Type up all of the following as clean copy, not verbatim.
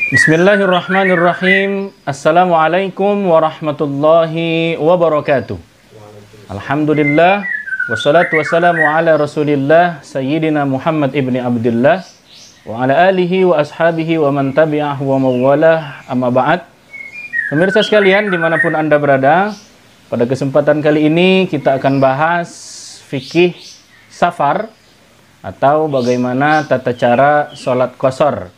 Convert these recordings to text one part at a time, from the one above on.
Bismillahirrahmanirrahim. Assalamualaikum warahmatullahi wabarakatuh. Alhamdulillah. Wassalatu wassalamu ala rasulillah Sayyidina Muhammad ibni Abdullah wa ala alihi wa ashabihi wa man tabi'ahu wa mawalah, amma ba'd. Pemirsa sekalian dimanapun Anda berada, pada kesempatan kali ini kita akan bahas fikih safar atau bagaimana tata cara sholat qashar.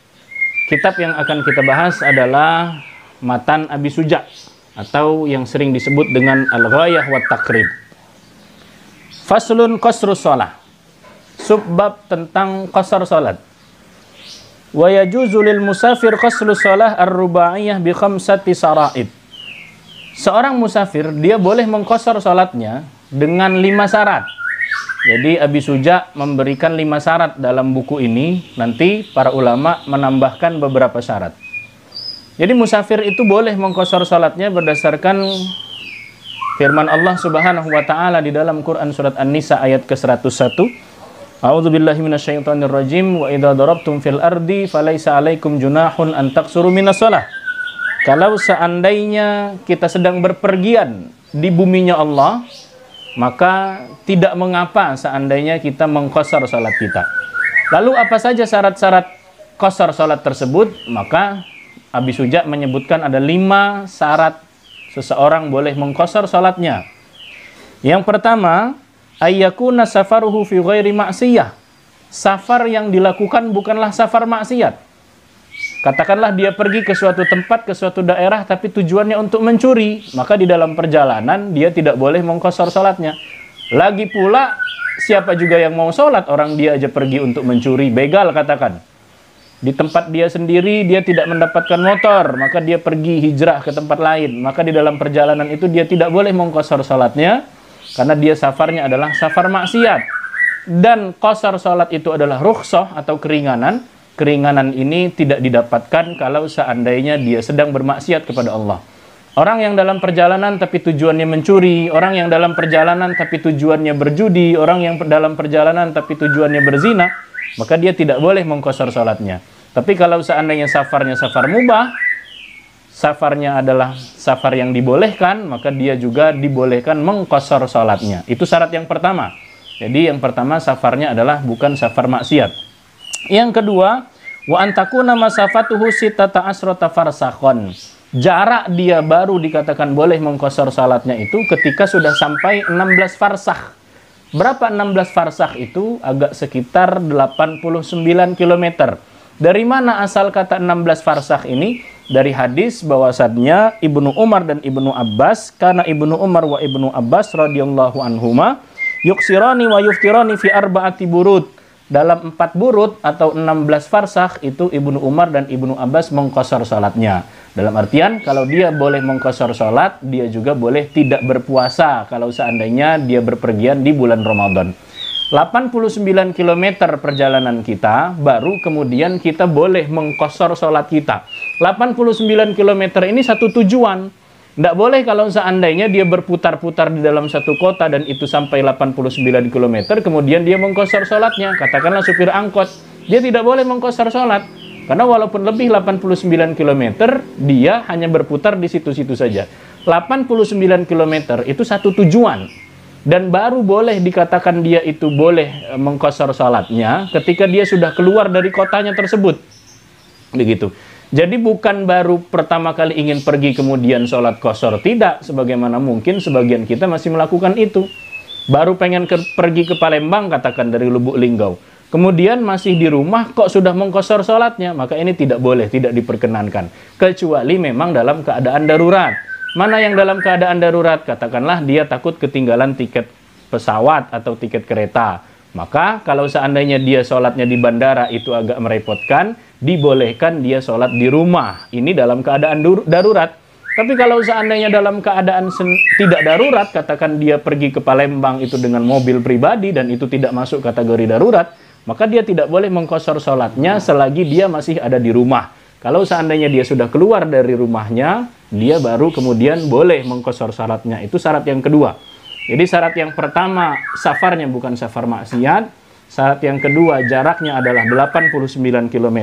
Kitab yang akan kita bahas adalah Matan Abi Suja atau yang sering disebut dengan Al-Ghayah wa Taqrib. Faslun qasrus shalah. Subbab tentang qasar salat. Wa yajuzu lil musafir qasrus shalah ar-rubaiyah bi khamsati saraid. Seorang musafir dia boleh mengqasar salatnya dengan 5 syarat. Jadi Abi Suja memberikan 5 syarat dalam buku ini. Nanti para ulama menambahkan beberapa syarat. Jadi musafir itu boleh mengqasar salatnya berdasarkan firman Allah Subhanahu wa taala di dalam Quran surat An-Nisa ayat ke-101. A'udzubillahi minasyaitonirrajim. Wa idza darabtum fil ardi falaisa 'alaikum junahun an taqsuru minas shalah. Kalau seandainya kita sedang berpergian di buminya Allah, maka tidak mengapa seandainya kita mengqasar salat kita. Lalu apa saja syarat-syarat qasar salat tersebut? Maka Abi Suja menyebutkan ada 5 syarat seseorang boleh mengqasar salatnya. Yang pertama, ayyakuna safaruhu fi ghairi ma'siyah. Safar yang dilakukan bukanlah safar maksiat. Katakanlah dia pergi ke suatu tempat, ke suatu daerah, tapi tujuannya untuk mencuri. Maka di dalam perjalanan dia tidak boleh mengqasar salatnya. Lagi pula, siapa juga yang mau salat? Orang dia aja pergi untuk mencuri. Begal katakan. Di tempat dia sendiri, dia tidak mendapatkan motor. Maka dia pergi hijrah ke tempat lain. Maka di dalam perjalanan itu dia tidak boleh mengqasar salatnya. Karena dia safarnya adalah safar maksiat. Dan qasar salat itu adalah rukhsah atau keringanan. Keringanan ini tidak didapatkan kalau seandainya dia sedang bermaksiat kepada Allah. Orang yang dalam perjalanan tapi tujuannya mencuri, orang yang dalam perjalanan tapi tujuannya berjudi, orang yang dalam perjalanan tapi tujuannya berzina, maka dia tidak boleh mengqasar salatnya. Tapi kalau seandainya safarnya safar mubah, safarnya adalah safar yang dibolehkan, maka dia juga dibolehkan mengqasar salatnya. Itu syarat yang pertama. Jadi yang pertama safarnya adalah bukan safar maksiat. Yang kedua, wa antakuna masafatuhu sittata asrata farsakhon. Jarak dia baru dikatakan boleh mengqasar salatnya itu ketika sudah sampai 16 farsakh. Berapa 16 farsakh itu? Agak sekitar 89 km. Dari mana asal kata 16 farsakh ini? Dari hadis bahwasannya Ibnu Umar dan Ibnu Abbas, karena Ibnu Umar wa Ibnu Abbas radhiyallahu anhuma yuksirani wa yuftirani fi arba'ati burud. Dalam 4 burud atau 16 farsakh itu Ibnu Umar dan Ibnu Abbas mengqasar salatnya. Dalam artian kalau dia boleh mengqasar salat, dia juga boleh tidak berpuasa kalau seandainya dia berpergian di bulan Ramadan. 89 km perjalanan kita, baru kemudian kita boleh mengqasar salat kita. 89 km ini satu tujuan. Tidak boleh kalau seandainya dia berputar-putar di dalam satu kota dan itu sampai 89 km, kemudian dia mengqasar salatnya. Katakanlah supir angkot, dia tidak boleh mengqasar salat. Karena walaupun lebih 89 km, dia hanya berputar di situ-situ saja. 89 km itu satu tujuan. Dan baru boleh dikatakan dia itu boleh mengqasar salatnya ketika dia sudah keluar dari kotanya tersebut. Begitu. Jadi bukan baru pertama kali ingin pergi kemudian sholat qashar. Tidak, sebagaimana mungkin sebagian kita masih melakukan itu. Baru pengen pergi ke Palembang katakan dari Lubuk Linggau. Kemudian masih di rumah kok sudah mengqashar sholatnya. Maka ini tidak boleh, tidak diperkenankan. Kecuali memang dalam keadaan darurat. Mana yang dalam keadaan darurat? Katakanlah dia takut ketinggalan tiket pesawat atau tiket kereta. Maka kalau seandainya dia sholatnya di bandara itu agak merepotkan, dibolehkan dia sholat di rumah. Ini dalam keadaan darurat. Tapi kalau seandainya dalam keadaan tidak darurat, katakan dia pergi ke Palembang itu dengan mobil pribadi dan itu tidak masuk kategori darurat, maka dia tidak boleh mengqashar sholatnya selagi dia masih ada di rumah. Kalau seandainya dia sudah keluar dari rumahnya, dia baru kemudian boleh mengqashar sholatnya. Itu syarat yang kedua. Jadi syarat yang pertama, safarnya bukan safar maksiat. Syarat yang kedua, jaraknya adalah 89 km.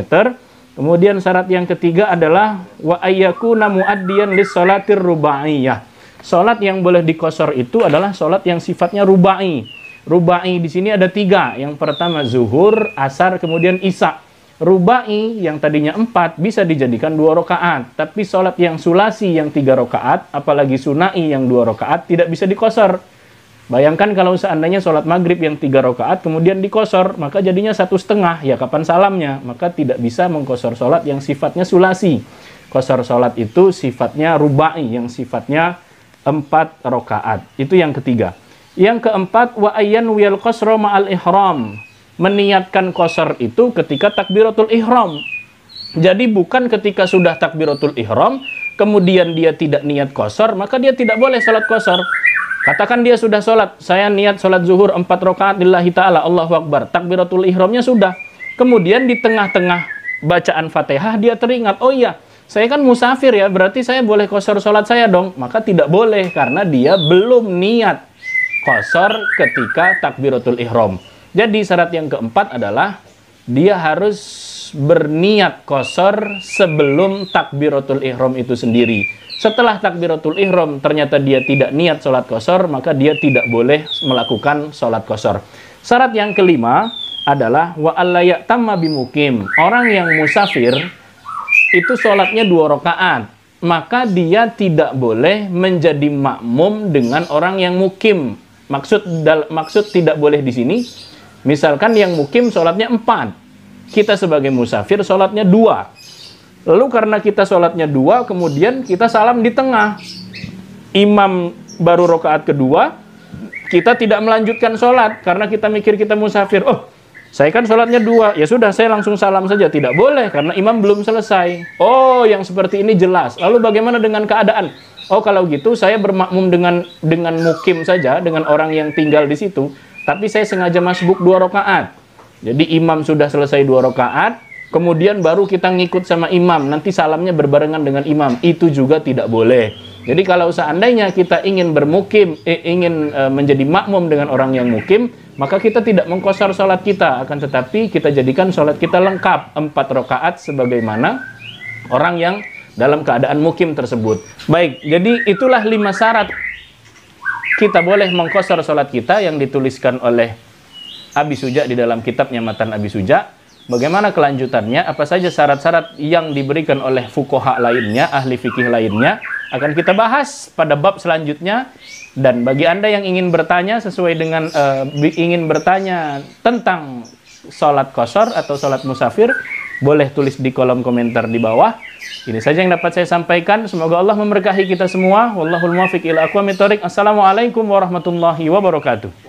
Kemudian syarat yang ketiga adalah wa ayyakuna muaddiyan lis sholatir rubaiyah. Salat yang boleh dikosor itu adalah salat yang sifatnya rubai. Rubai di sini ada 3. Yang pertama zuhur, asar, kemudian isya. Rubai yang tadinya 4 bisa dijadikan 2 rakaat. Tapi salat yang sulasi yang 3 rakaat, apalagi sunai yang 2 rakaat tidak bisa dikosor. Bayangkan kalau seandainya sholat maghrib yang 3 rakaat kemudian dikosor, maka jadinya 1,5. Ya kapan salamnya? Maka tidak bisa mengkosor sholat yang sifatnya sulasi. Kosor sholat itu sifatnya rubai, yang sifatnya 4 rakaat. Itu yang ketiga. Yang keempat, wa ayyan wiyal qasra ma'al ihram. Meniatkan kosor itu ketika takbiratul ihram. Jadi bukan ketika sudah takbiratul ihram, kemudian dia tidak niat kosor, maka dia tidak boleh sholat kosor. Katakan dia sudah sholat, saya niat sholat zuhur 4 rakaat lillahi ta'ala, Allahu Akbar. Takbiratul ihramnya sudah. Kemudian di tengah-tengah bacaan Fatihah dia teringat, oh iya, saya kan musafir ya, berarti saya boleh kosor sholat saya dong. Maka tidak boleh, karena dia belum niat kosor ketika takbiratul ihram. Jadi syarat yang keempat adalah dia harus berniat kosor sebelum takbiratul ihram itu sendiri. Setelah takbiratul ihram ternyata dia tidak niat sholat kosor, maka dia tidak boleh melakukan sholat kosor. Syarat yang kelima adalah wa alla ya'tamma bimukim. Orang yang musafir itu sholatnya 2 rakaat, maka dia tidak boleh menjadi makmum dengan orang yang mukim. Maksud tidak boleh di sini, misalkan yang mukim sholatnya 4, kita sebagai musafir sholatnya 2. Lalu karena kita sholatnya 2, kemudian kita salam di tengah. Imam baru rakaat kedua, kita tidak melanjutkan sholat karena kita mikir kita musafir. Oh, saya kan sholatnya 2, ya sudah saya langsung salam saja. Tidak boleh karena imam belum selesai. Oh, yang seperti ini jelas. Lalu bagaimana dengan keadaan? Oh, kalau gitu saya bermakmum dengan mukim saja, dengan orang yang tinggal di situ. Tapi saya sengaja masbuk 2 rakaat. Jadi imam sudah selesai 2 rakaat. Kemudian baru kita ngikut sama imam, nanti salamnya berbarengan dengan imam. Itu juga tidak boleh. Jadi kalau seandainya kita ingin bermukim, ingin menjadi makmum dengan orang yang mukim, maka kita tidak mengkosor sholat kita. Akan tetapi kita jadikan sholat kita lengkap 4 rakaat sebagaimana orang yang dalam keadaan mukim tersebut. Baik, jadi itulah 5 syarat kita boleh mengkosor sholat kita yang dituliskan oleh Abi Suja di dalam kitabnya Matan Abi Suja. Bagaimana kelanjutannya, apa saja syarat-syarat yang diberikan oleh fuqaha lainnya, ahli fikih lainnya, akan kita bahas pada bab selanjutnya. Dan bagi Anda yang ingin bertanya sesuai dengan ingin bertanya tentang sholat qashar atau sholat musafir, boleh tulis di kolom komentar di bawah. Ini saja yang dapat saya sampaikan. Semoga Allah memberkahi kita semua. Wallahul muwaffiq ila aqwamit thoriq. Assalamualaikum warahmatullahi wabarakatuh.